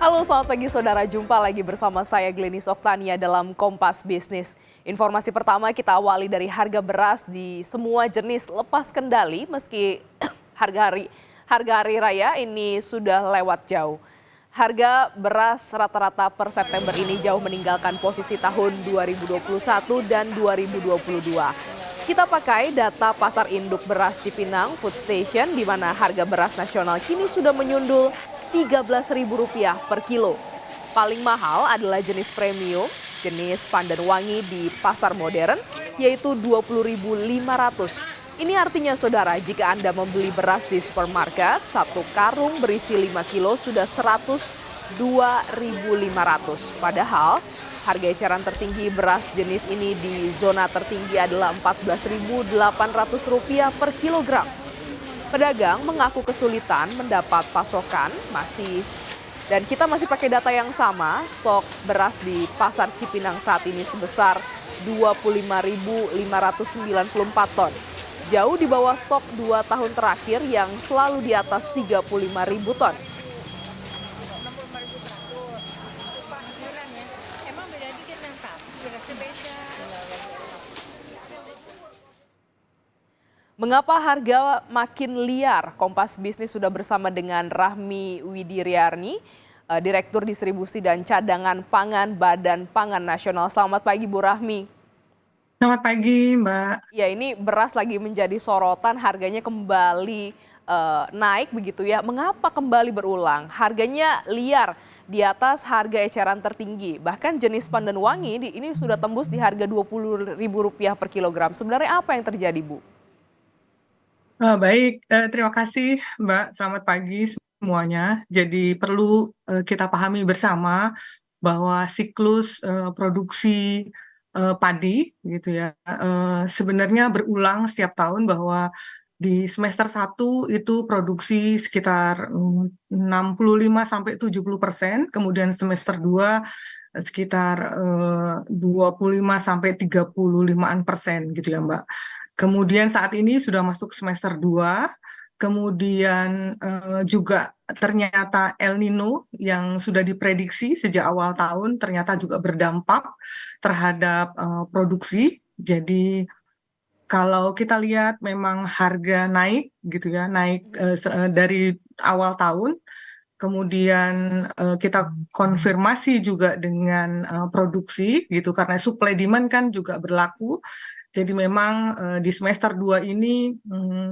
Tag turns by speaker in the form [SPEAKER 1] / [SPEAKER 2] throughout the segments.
[SPEAKER 1] Halo, selamat pagi saudara. Jumpa lagi bersama saya Glenis Oktania dalam Kompas Bisnis. Informasi pertama kita awali dari harga beras di semua jenis lepas kendali meski harga hari raya ini sudah lewat jauh. Harga beras rata-rata per September ini jauh meninggalkan posisi tahun 2021 dan 2022. Kita pakai data pasar induk beras Cipinang Food Station di mana harga beras nasional kini sudah menyundul Rp13.000 per kilo. Paling mahal adalah jenis premium, jenis pandan wangi di pasar modern, yaitu Rp20.500. Ini artinya saudara, jika Anda membeli beras di supermarket, satu karung berisi 5 kilo sudah Rp102.500. Padahal harga eceran tertinggi beras jenis ini di zona tertinggi adalah Rp14.800 per kilogram. Pedagang mengaku kesulitan mendapat pasokan dan kita masih pakai data yang sama, stok beras di pasar Cipinang saat ini sebesar 25.594 ton. Jauh di bawah stok 2 tahun terakhir yang selalu di atas 35.000 ton. Mengapa harga makin liar? Kompas Bisnis sudah bersama dengan Rahmi Widiryarni, Direktur Distribusi dan Cadangan Pangan Badan Pangan Nasional. Selamat pagi Bu Rahmi.
[SPEAKER 2] Selamat pagi, Mbak.
[SPEAKER 1] Ya, ini beras lagi menjadi sorotan, harganya kembali naik begitu ya. Mengapa kembali berulang? Harganya liar di atas harga eceran tertinggi. Bahkan jenis pandan wangi ini sudah tembus di harga Rp20.000 per kilogram. Sebenarnya apa yang terjadi, Bu?
[SPEAKER 2] Baik, terima kasih Mbak. Selamat pagi semuanya. Jadi perlu kita pahami bersama bahwa siklus produksi padi gitu ya, sebenarnya berulang setiap tahun bahwa di semester 1 itu produksi sekitar 65-70%, kemudian semester 2 sekitar 25-35% gitu ya Mbak. Kemudian saat ini sudah masuk semester 2, kemudian juga ternyata El Nino yang sudah diprediksi sejak awal tahun ternyata juga berdampak terhadap produksi. Jadi kalau kita lihat memang harga naik gitu ya, naik dari awal tahun. Kemudian kita konfirmasi juga dengan produksi gitu karena supply demand kan juga berlaku. Jadi memang di semester 2 ini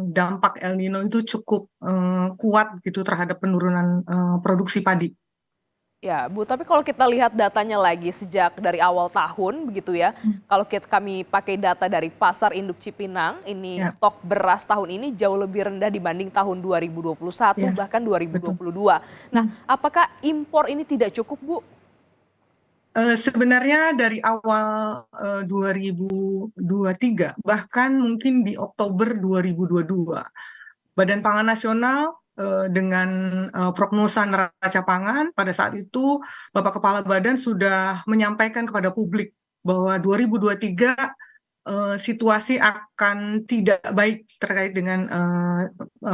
[SPEAKER 2] dampak El Nino itu cukup kuat gitu terhadap penurunan produksi padi.
[SPEAKER 1] Ya, Bu, tapi kalau kita lihat datanya lagi sejak dari awal tahun begitu ya, kalau kami pakai data dari Pasar Induk Cipinang, ini
[SPEAKER 2] Ya,
[SPEAKER 1] stok beras tahun ini jauh lebih rendah dibanding tahun 2021
[SPEAKER 2] yes,
[SPEAKER 1] bahkan
[SPEAKER 2] betul.
[SPEAKER 1] 2022. Nah, apakah impor ini tidak cukup, Bu?
[SPEAKER 2] Sebenarnya dari awal 2023, bahkan mungkin di Oktober 2022, Badan Pangan Nasional dengan prognosa neraca pangan pada saat itu Bapak Kepala Badan sudah menyampaikan kepada publik bahwa 2023 situasi akan tidak baik terkait dengan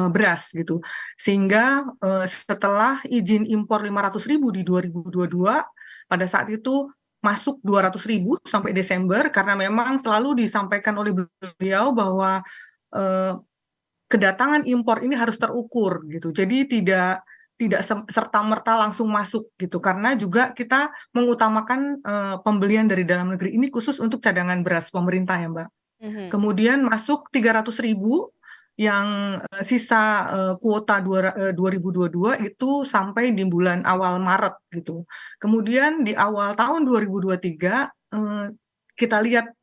[SPEAKER 2] beras gitu. Sehingga setelah izin impor 500.000 di 2022, pada saat itu masuk 200.000 sampai Desember karena memang selalu disampaikan oleh beliau bahwa eh, kedatangan impor ini harus terukur gitu. Jadi tidak serta-merta langsung masuk gitu karena juga kita mengutamakan pembelian dari dalam negeri ini khusus untuk cadangan beras pemerintah ya Mbak.
[SPEAKER 1] Mhm.
[SPEAKER 2] Kemudian masuk 300.000 yang sisa kuota 2022 itu sampai di bulan awal Maret gitu. Kemudian di awal tahun 2023 kita lihat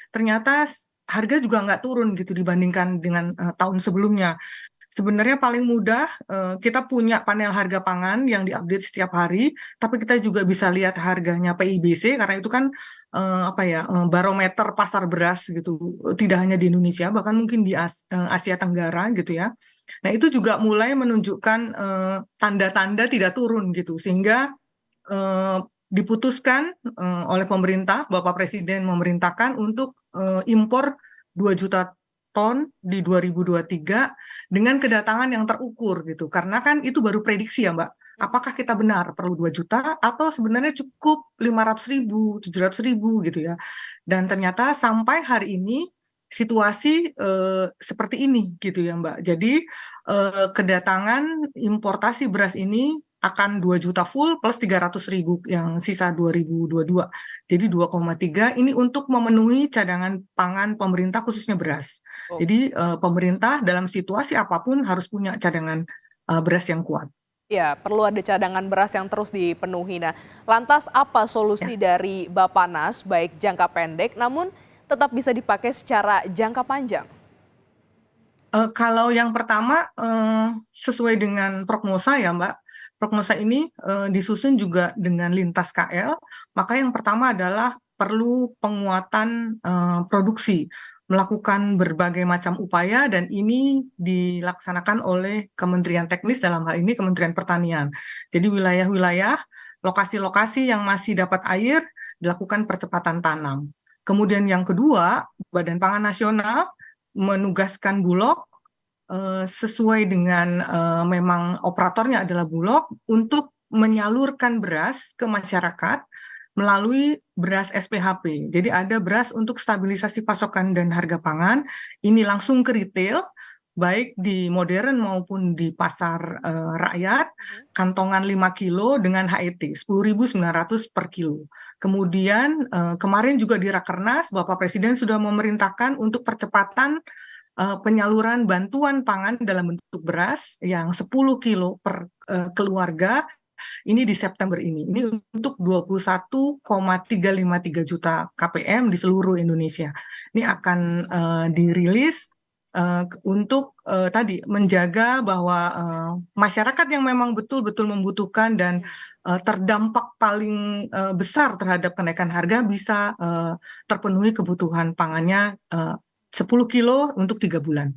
[SPEAKER 2] ternyata harga juga nggak turun gitu dibandingkan dengan tahun sebelumnya. Sebenarnya paling mudah kita punya panel harga pangan yang diupdate setiap hari, tapi kita juga bisa lihat harganya PIBC karena itu kan barometer pasar beras gitu, tidak hanya di Indonesia bahkan mungkin di Asia Tenggara gitu ya. Nah itu juga mulai menunjukkan tanda-tanda tidak turun gitu, sehingga diputuskan oleh pemerintah, Bapak Presiden memerintahkan untuk impor 2 juta ton di 2023 dengan kedatangan yang terukur gitu. Karena kan itu baru prediksi ya Mbak. apakah kita benar perlu 2 juta atau sebenarnya cukup 500.000, 700.000 gitu ya. Dan ternyata sampai hari ini situasi seperti ini gitu ya Mbak. Jadi kedatangan importasi beras ini akan 2 juta full plus 300.000 yang sisa 2022. Jadi 2,3 ini untuk memenuhi cadangan pangan pemerintah khususnya beras.
[SPEAKER 1] Oh,
[SPEAKER 2] Jadi pemerintah dalam situasi apapun harus punya cadangan beras yang kuat.
[SPEAKER 1] ya, perlu ada cadangan beras yang terus dipenuhi. Nah, lantas apa solusi
[SPEAKER 2] Yes.
[SPEAKER 1] dari Bappenas baik jangka pendek namun tetap bisa dipakai secara jangka panjang?
[SPEAKER 2] Kalau yang pertama sesuai dengan prognosa ya Mbak, prognosa ini disusun juga dengan lintas KL, maka yang pertama adalah perlu penguatan produksi, melakukan berbagai macam upaya dan ini dilaksanakan oleh Kementerian Teknis dalam hal ini Kementerian Pertanian. Jadi wilayah-wilayah, lokasi-lokasi yang masih dapat air dilakukan percepatan tanam. Kemudian yang kedua, Badan Pangan Nasional menugaskan Bulog sesuai dengan memang operatornya adalah Bulog untuk menyalurkan beras ke masyarakat melalui beras SPHP. Jadi ada beras untuk stabilisasi pasokan dan harga pangan, ini langsung ke retail, baik di modern maupun di pasar rakyat, kantongan 5 kilo dengan HET, 10.900 per kilo. Kemudian kemarin juga di Rakernas, Bapak Presiden sudah memerintahkan untuk percepatan penyaluran bantuan pangan dalam bentuk beras yang 10 kilo per keluarga ini di September ini. Ini untuk 21,353 juta KPM di seluruh Indonesia. Ini akan dirilis untuk tadi menjaga bahwa masyarakat yang memang betul-betul membutuhkan dan terdampak paling besar terhadap kenaikan harga bisa terpenuhi kebutuhan pangannya 10 kilo untuk 3 bulan.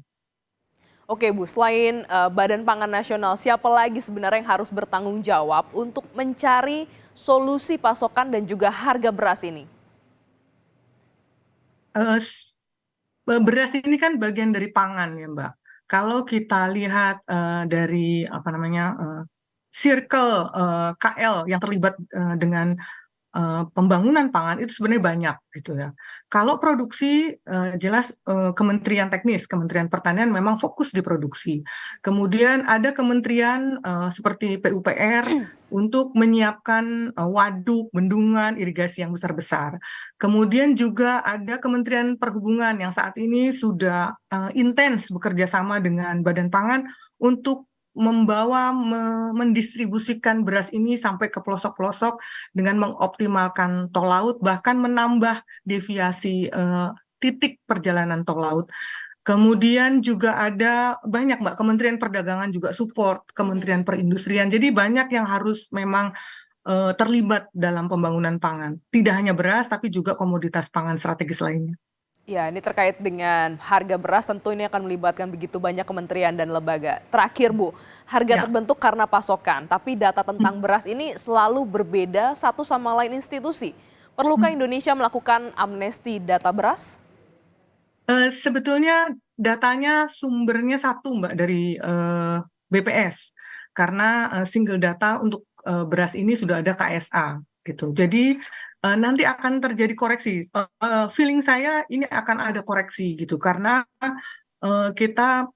[SPEAKER 1] Oke Bu, selain Badan Pangan Nasional, siapa lagi sebenarnya yang harus bertanggung jawab untuk mencari solusi pasokan dan juga harga beras ini?
[SPEAKER 2] Eh, Beras ini kan bagian dari pangan ya Mbak. Kalau kita lihat dari apa namanya circle KL yang terlibat dengan pembangunan pangan itu sebenarnya banyak gitu ya. Kalau produksi jelas Kementerian Teknis, Kementerian Pertanian memang fokus di produksi. Kemudian ada kementerian seperti PUPR untuk menyiapkan waduk, bendungan, irigasi yang besar-besar. Kemudian juga ada Kementerian Perhubungan yang saat ini sudah intens bekerja sama dengan Badan Pangan untuk membawa mendistribusikan beras ini sampai ke pelosok-pelosok dengan mengoptimalkan tol laut bahkan menambah deviasi titik perjalanan tol laut. Kemudian juga ada banyak Mbak, Kementerian Perdagangan juga support, Kementerian Perindustrian. Jadi banyak yang harus memang terlibat dalam pembangunan pangan. Tidak hanya beras tapi juga komoditas pangan strategis lainnya.
[SPEAKER 1] Ya, ini terkait dengan harga beras tentu ini akan melibatkan begitu banyak kementerian dan lembaga. Terakhir Bu, harga
[SPEAKER 2] Ya.
[SPEAKER 1] terbentuk karena pasokan, tapi data tentang beras ini selalu berbeda satu sama lain institusi. Perlukah Indonesia melakukan amnesti data beras?
[SPEAKER 2] Sebetulnya datanya sumbernya satu Mbak dari BPS karena single data untuk beras ini sudah ada KSA gitu. Jadi nanti akan terjadi koreksi. Feeling saya ini akan ada koreksi gitu karena kita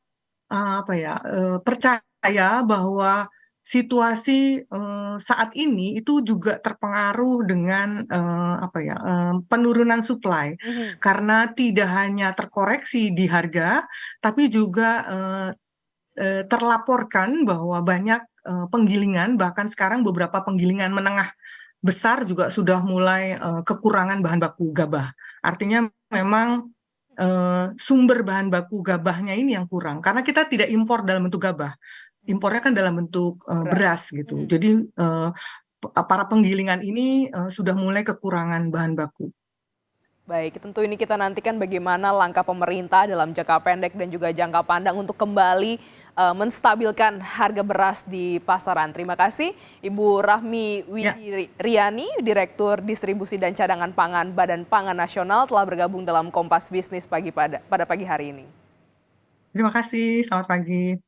[SPEAKER 2] apa ya percaya bahwa situasi saat ini itu juga terpengaruh dengan apa ya penurunan supply karena tidak hanya terkoreksi di harga tapi juga terlaporkan bahwa banyak penggilingan bahkan sekarang beberapa penggilingan menengah besar juga sudah mulai kekurangan bahan baku gabah. Artinya memang sumber bahan baku gabahnya ini yang kurang karena kita tidak impor dalam bentuk gabah, impornya kan dalam bentuk beras gitu. Jadi para penggilingan ini sudah mulai kekurangan bahan baku.
[SPEAKER 1] Baik, tentu ini kita nantikan bagaimana langkah pemerintah dalam jangka pendek dan juga jangka panjang untuk kembali menstabilkan harga beras di pasaran. Terima kasih Ibu Rahmi Widiriani, Direktur Distribusi dan Cadangan Pangan Badan Pangan Nasional telah bergabung dalam Kompas Bisnis pada pagi hari ini.
[SPEAKER 2] Terima kasih, selamat pagi.